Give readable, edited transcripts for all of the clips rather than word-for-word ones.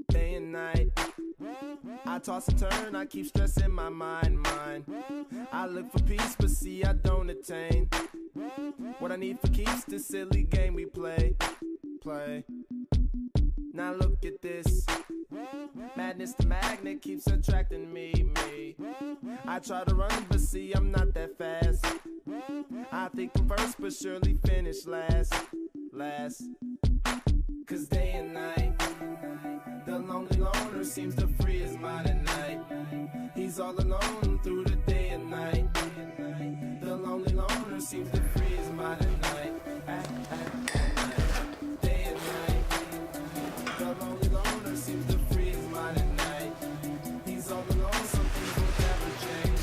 Day and night, I toss and turn, I keep stressing my mind. I look for peace, but see I don't attain what I need for keeps this silly game we play. Now look at this, madness the magnet keeps attracting me. I try to run, but see I'm not that fast. I think I'm first, but surely finish last. Cause day and night, the lonely loner seems to free his mind at night. He's all alone through the day and night. The lonely loner seems to free his mind at night. Day and night, the lonely loner seems to free his mind at night. He's all alone, some things will never change.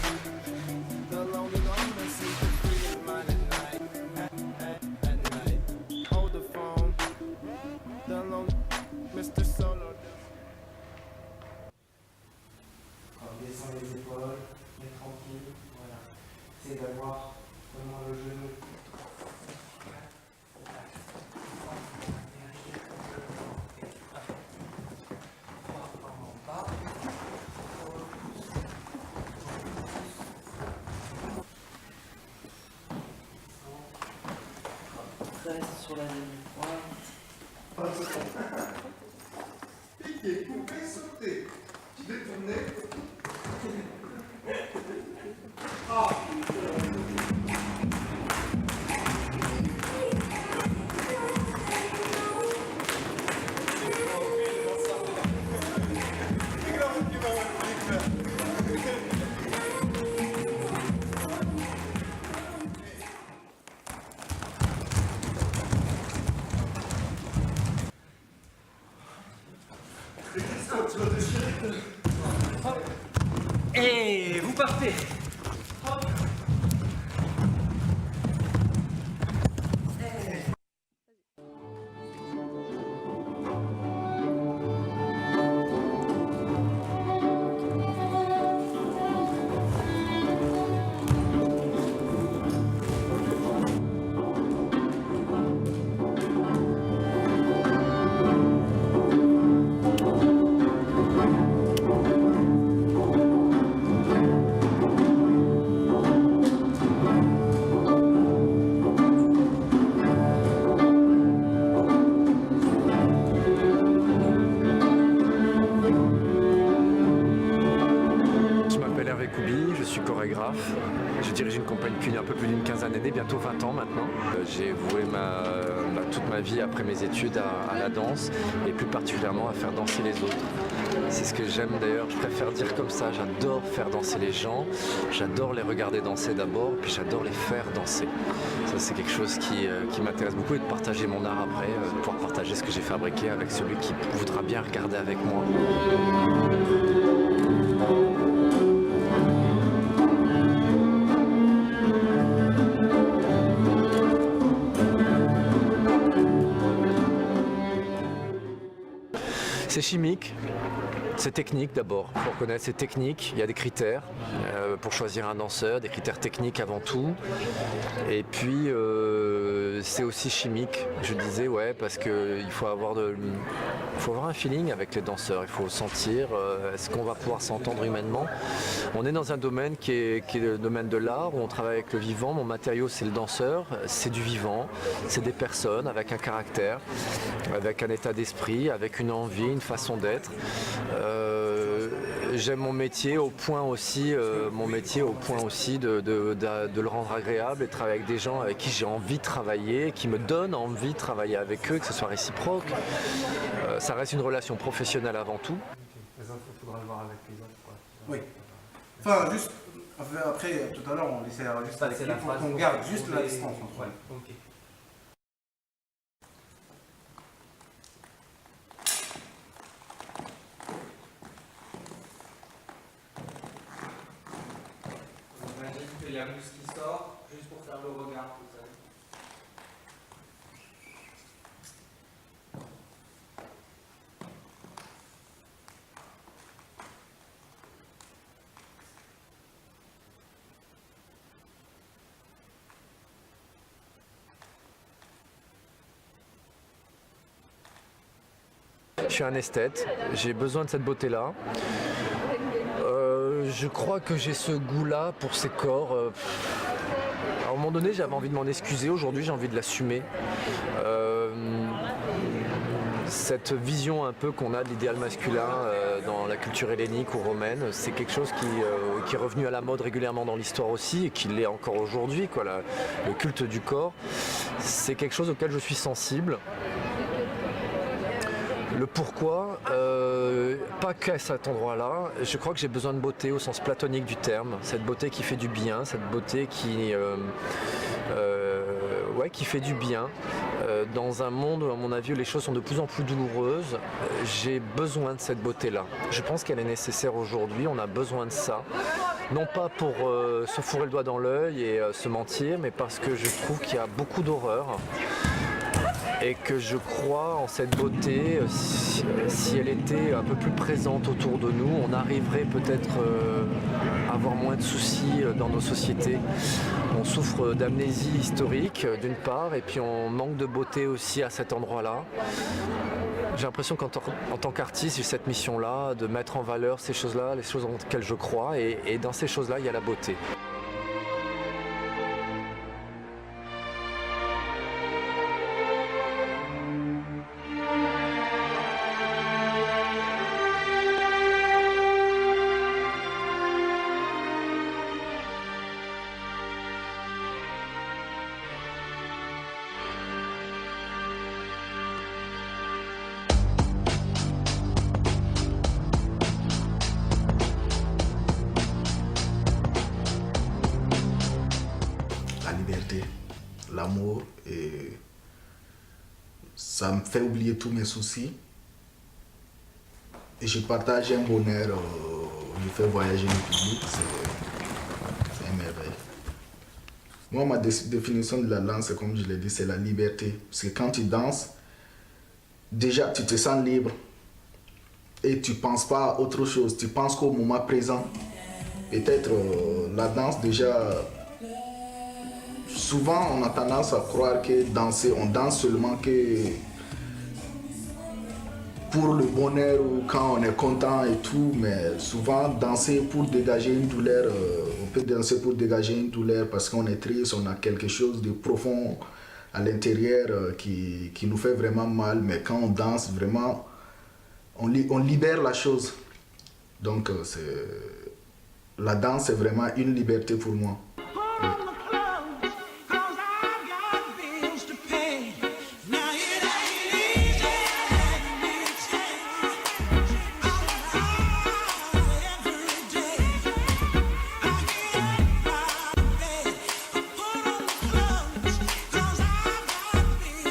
The lonely loner seems to free his mind at night. At night, hold the phone. The lonely Mr. Solo. On descend les épaules, mais tranquille, voilà. C'est d'avoir vraiment le genou. Reste sur la ligne. Voilà. Piqué, couper, sauter. Tu détourné. Ah. Et vous partez. Je suis chorégraphe, je dirige une compagnie depuis un peu plus d'une quinzaine d'années, bientôt 20 ans maintenant. J'ai voué toute ma vie après mes études à la danse et plus particulièrement à faire danser les autres. C'est ce que j'aime d'ailleurs, je préfère dire comme ça, j'adore faire danser les gens, j'adore les regarder danser d'abord, puis j'adore les faire danser. Ça c'est quelque chose qui m'intéresse beaucoup et de partager mon art après, de pouvoir partager ce que j'ai fabriqué avec celui qui voudra bien regarder avec moi. C'est chimique, c'est technique d'abord. Il faut reconnaître, c'est technique, il y a des critères pour choisir un danseur, des critères techniques avant tout. Et puis c'est aussi chimique, je disais, ouais, parce qu'il faut avoir un feeling avec les danseurs, il faut sentir, est-ce qu'on va pouvoir s'entendre humainement. On est dans un domaine qui est le domaine de l'art, où on travaille avec le vivant. Mon matériau c'est le danseur, c'est du vivant, c'est des personnes avec un caractère, avec un état d'esprit, avec une envie, une façon d'être. J'aime mon métier au point aussi, de le rendre agréable et de travailler avec des gens avec qui j'ai envie de travailler, qui me donnent envie de travailler avec eux, que ce soit réciproque. Ça reste une relation professionnelle avant tout. Les autres, il faudra le voir avec les autres. Oui. Enfin, juste, après, tout à l'heure, on essaiera juste avec lui pour qu'on garde juste la distance entre nous. Ok. J'imagine qu'il y a mousse qui sort, juste pour faire le regard, vous savez. Je suis un esthète, j'ai besoin de cette beauté-là. Je crois que j'ai ce goût-là pour ces corps. À un moment donné, j'avais envie de m'en excuser. Aujourd'hui, j'ai envie de l'assumer. Cette vision un peu qu'on a de l'idéal masculin dans la culture hellénique ou romaine, c'est quelque chose qui est revenu à la mode régulièrement dans l'histoire aussi et qui l'est encore aujourd'hui. Le culte du corps, c'est quelque chose auquel je suis sensible. Le pourquoi, pas qu'à cet endroit-là, je crois que j'ai besoin de beauté au sens platonique du terme, cette beauté qui fait du bien, cette beauté qui fait du bien. Dans un monde où, à mon avis, où les choses sont de plus en plus douloureuses, j'ai besoin de cette beauté-là. Je pense qu'elle est nécessaire aujourd'hui, on a besoin de ça. Non pas pour se fourrer le doigt dans l'œil et se mentir, mais parce que je trouve qu'il y a beaucoup d'horreur. Et que je crois en cette beauté, si elle était un peu plus présente autour de nous, on arriverait peut-être à avoir moins de soucis dans nos sociétés. On souffre d'amnésie historique d'une part, et puis on manque de beauté aussi à cet endroit-là. J'ai l'impression qu'en tant qu'artiste, j'ai cette mission-là de mettre en valeur ces choses-là, les choses en lesquelles je crois, et dans ces choses-là, il y a la beauté. L'amour, et ça me fait oublier tous mes soucis et je partage un bonheur, je fais voyager le public, c'est une merveille. Moi, ma définition de la danse, comme je l'ai dit, c'est la liberté, parce que quand tu danses, déjà tu te sens libre et tu ne penses pas à autre chose, tu penses qu'au moment présent. Peut-être la danse déjà. Souvent, on a tendance à croire que danser, on danse seulement que pour le bonheur ou quand on est content et tout, mais souvent danser pour dégager une douleur, on peut danser pour dégager une douleur parce qu'on est triste, on a quelque chose de profond à l'intérieur qui nous fait vraiment mal, mais quand on danse, vraiment, on libère la chose. Donc, la danse, c'est vraiment une liberté pour moi. Oui.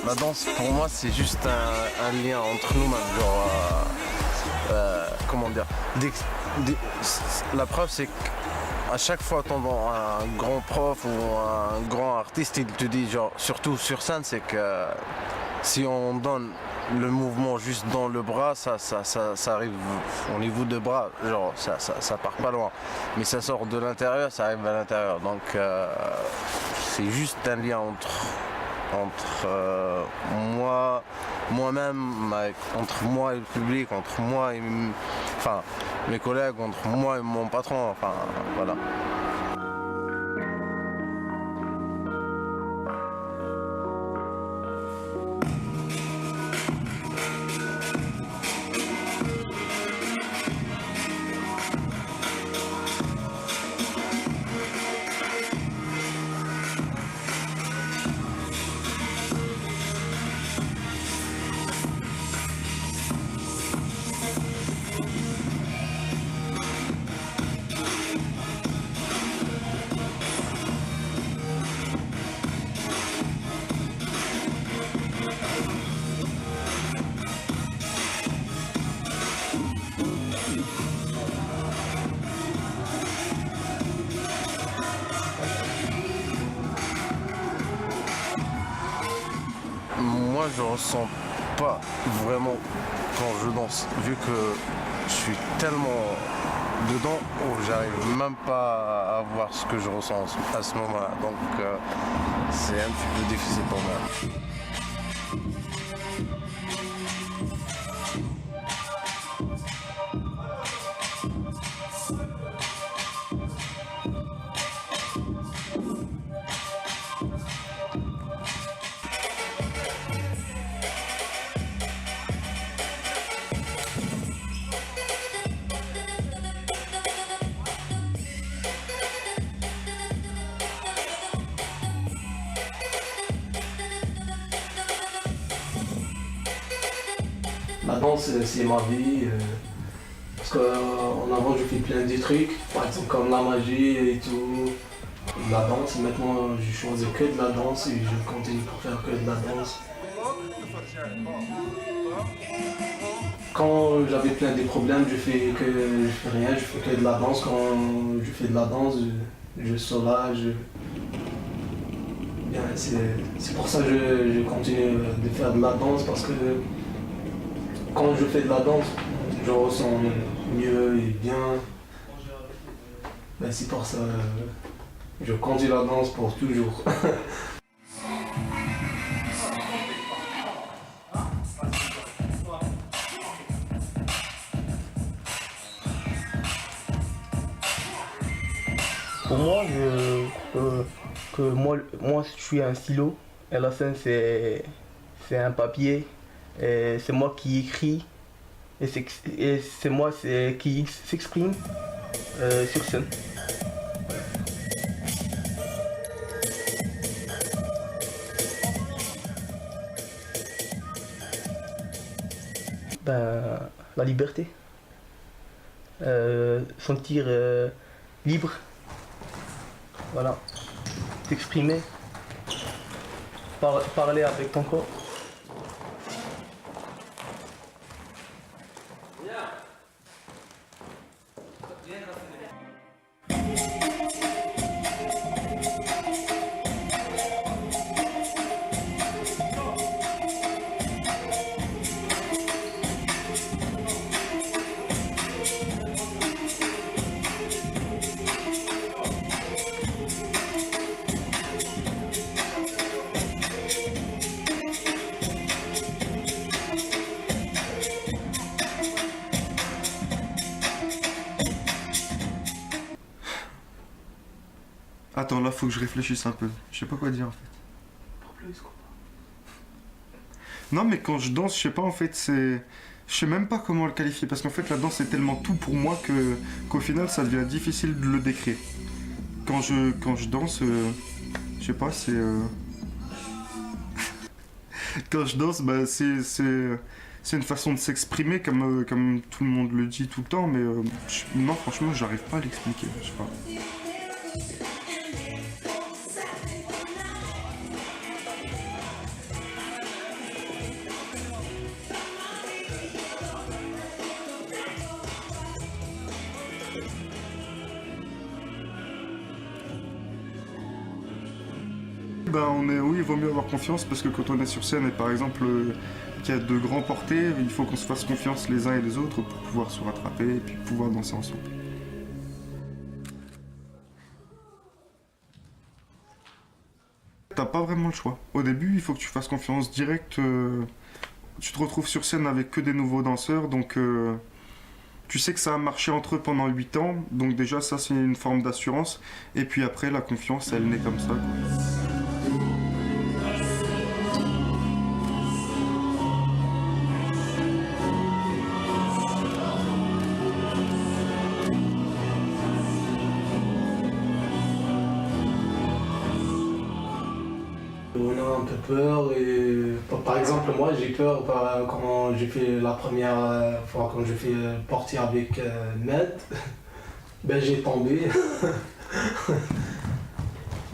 La danse, pour moi, c'est juste un lien entre nous, même. Genre, comment dire, la preuve, c'est qu'à chaque fois que un grand prof ou un grand artiste, il te dit, genre, surtout sur scène, c'est que si on donne le mouvement juste dans le bras, ça arrive au niveau de bras, genre, ça part pas loin. Mais ça sort de l'intérieur, ça arrive à l'intérieur. Donc, c'est juste un lien entre moi-même, entre moi et le public, entre moi et mes collègues, entre moi et mon patron, enfin voilà. Moi, je ressens pas vraiment quand je danse, vu que je suis tellement dedans où j'arrive même pas à voir ce que je ressens à ce moment-là. Donc, c'est un petit peu difficile pour moi. danse, c'est ma vie. Parce qu'en avant, je fais plein de trucs, par exemple comme la magie et tout, la danse. Maintenant, je choisis que de la danse et je continue pour faire que de la danse. Quand j'avais plein de problèmes, je fais rien, je fais que de la danse. Quand je fais de la danse, je soulage. Bien, c'est pour ça que je continue de faire de la danse, parce que quand je fais de la danse, je ressens mieux et bien. Ben, c'est pour ça que je continue la danse pour toujours. Pour moi, moi, je suis un stylo et la scène, c'est un papier. Et c'est moi qui écris et c'est moi qui s'exprime sur scène. Ben, la liberté. Sentir libre. Voilà. T'exprimer. Parler avec ton corps. Attends, là, faut que je réfléchisse un peu. Je sais pas quoi dire en fait. Non, mais quand je danse, je sais pas en fait, c'est. Je sais même pas comment le qualifier parce qu'en fait, la danse c'est tellement tout pour moi qu'au final, ça devient difficile de le décrire. Quand je danse, je sais pas, c'est. Quand je danse, bah, c'est une façon de s'exprimer comme tout le monde le dit tout le temps, mais non, franchement, j'arrive pas à l'expliquer. Je sais pas. Oui, il vaut mieux avoir confiance parce que quand on est sur scène et par exemple qu'il y a de grands portées, il faut qu'on se fasse confiance les uns et les autres pour pouvoir se rattraper et puis pouvoir danser ensemble. T'as pas vraiment le choix. Au début, il faut que tu fasses confiance direct. Tu te retrouves sur scène avec que des nouveaux danseurs, donc tu sais que ça a marché entre eux pendant 8 ans, donc déjà ça c'est une forme d'assurance. Et puis après, la confiance, elle naît comme ça, quoi. On a un peu peur et par exemple moi j'ai peur quand j'ai fait la première fois quand j'ai fait porter avec Med, ben j'ai tombé.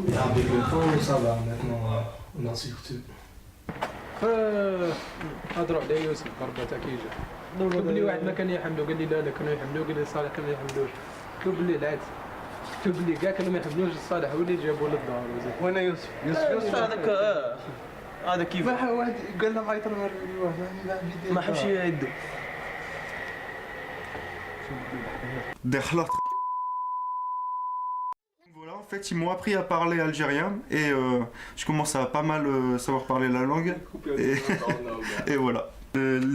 Et avec le temps ça va maintenant on a surtout. هضروا على يوسف ضربه تاع كيجا قلت لي واحد ما كان يحملو قال لي لا لا كانوا يحملوه قال لي صالح كانوا يحملوش قلت له بلي العكس قلت له بلي كاع كانوا ما يحملوش صالح هو اللي جابوه للدار وين يوسف؟ يوسف هذا كيف؟ واحد قال له معيط ما حبش يدو. Voilà, en fait, ils m'ont appris à parler algérien et je commence à pas mal savoir parler la langue. Et voilà.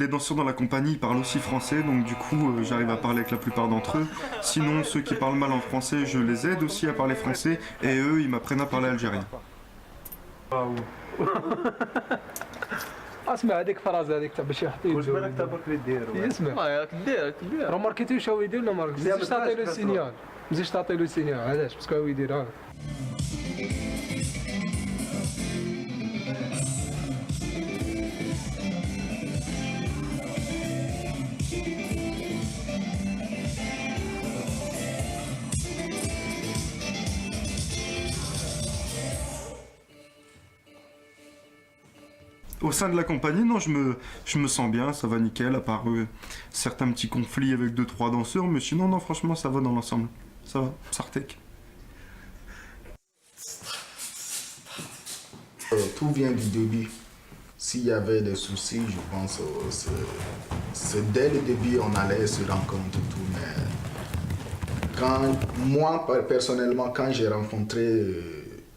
Les danseurs dans la compagnie parlent aussi français, donc du coup j'arrive à parler avec la plupart d'entre eux. Sinon, ceux qui parlent mal en français, je les aide aussi à parler français et eux, ils m'apprennent à parler algérien. اسمع هذيك الفرازه هذيك تاع باش يحط يدو. واش بالك تبرك اللي ديروا؟ اسمع ياك دير راه ماركيتي واش هو يدير ولا ما تزيدش تعطي له سينيال ما تزيدش تعطي له سينيال علاش باسكو هو يديرها. au sein de la compagnie, non, je me sens bien, ça va nickel, à part certains petits conflits avec 2-3 danseurs, mais sinon, non, franchement, ça va dans l'ensemble. Ça va, Sartek. Tout vient du début. S'il y avait des soucis, je pense c'est dès le début on allait se rendre compte de tout. Mais moi, personnellement, quand j'ai rencontré,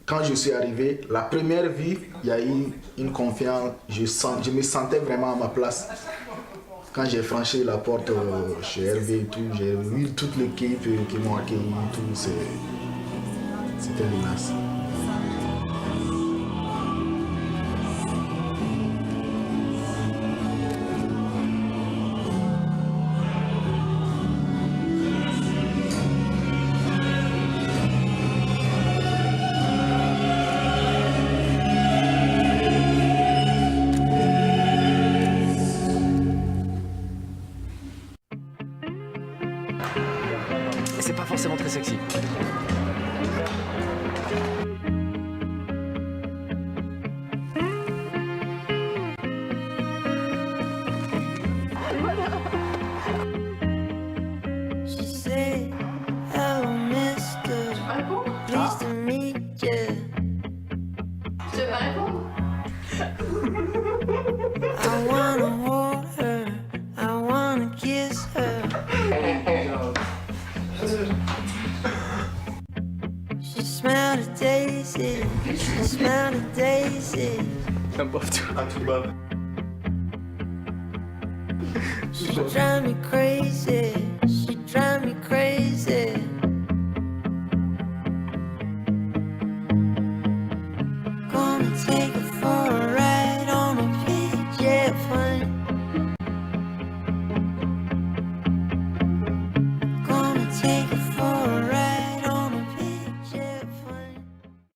quand je suis arrivé, la première vue, il y a eu une confiance. Je me sentais vraiment à ma place. Quand j'ai franchi la porte chez Hervé et tout, j'ai vu toute l'équipe qui m'ont accueilli, tout, c'était limace. Et c'est pas forcément très sexy. She said, hello mister, pleased to meet you. Tu veux pas répondre? I wanna hold her, I wanna kiss her. She smelled a daisy, she smelled a daisy. She drive me crazy, she drive me crazy.